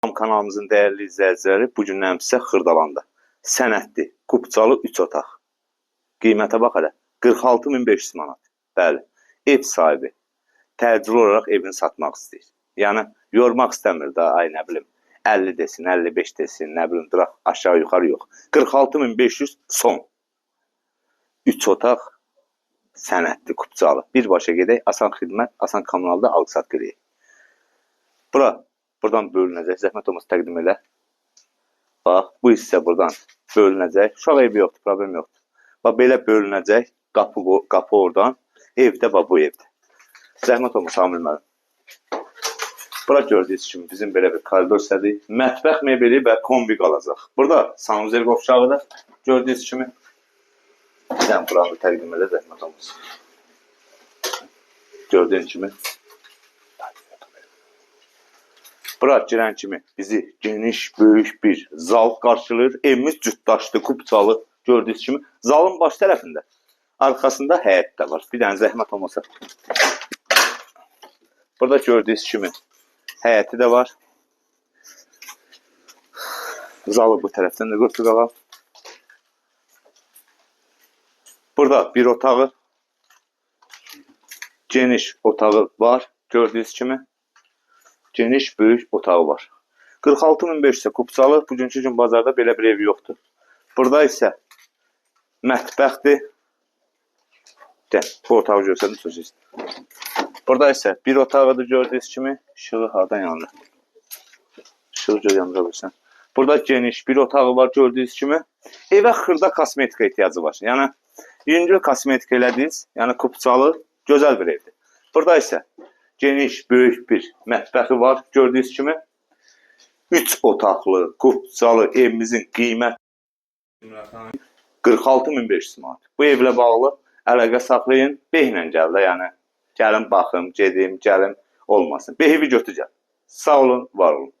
Kanalımızın değerli izləyiciləri, bugündən sizə Xırdalanda sənədli, kubcalı 3 otaq. Qiymətə bax hələ 46.500 manat. Bəli, ev sahibi təcili olaraq evini satmaq istəyir. Yəni, yormaq istəmir da, ay nə bilim, 50 desin, 55 desin, nə bilim, duraq aşağı yuxarı yox. 46.500 son. 3 otaq sənədli, kubcalı. Birbaşa gedək, asan xidmət, asan kommunalda alıq-sat qırıyıq. Buradan bölünəcək, zəhmət olmasa təqdim elə. Bax, bu hissə buradan bölünəcək. Uşaq evi yoxdur, problem yoxdur. Bax, belə bölünəcək, qapı oradan, evdə, bax, bu evdə. Zəhmət olmasa Amil müəllim. Bura gördüyünüz kimi bizim belə bir koridor istədik. Mətbəx mebeli və kombi qalacaq. Burada sanuzel qovşağı da gördüyünüz kimi. Sən buranı təqdim elə, zəhmət olmasa. Gördüyünüz kimi. Bura girən kimi bizi geniş, böyük bir zal qarşılayır. Evimiz cütdaşlı, kubcalı gördüyünüz kimi. Zalın baş tərəfində, arxasında həyət də var. Bir dənə zəhmət olmasa. Burada gördüyünüz kimi həyəti də var. Zalı bu tərəfdən də götürü qalaq. Burada bir otağı, geniş otağı var. Gördüyünüz kimi. Geniş, böyük otağı var. 46.500 kubcalı. Bugünkü gün bazarda belə bir ev yoxdur. Burada isə mətbəxdir. Gəl, bu otağı görsədim sözünüz. Burada isə bir otağıdır gördüyünüz kimi. İşığı hardan yanır? İşığı gör yandıra bilsən. Burada geniş bir otağı var gördüyünüz kimi. Evə xırda kosmetika ehtiyacı var. Yəni, yüngül kosmetika elədiniz. Yəni, kubcalı, gözəl bir evdir. Burada isə geniş, böyük bir mətbəxi var gördüyünüz kimi. 3 otaqlı, kubcalı evimizin qiyməti 46.500 manat. Bu evlə bağlı əlaqə saxlayın, beylə gəl də, yəni gəlin baxım, gedim, gəlim olmasın. Behivi götür gəl. Sağ olun, var olun.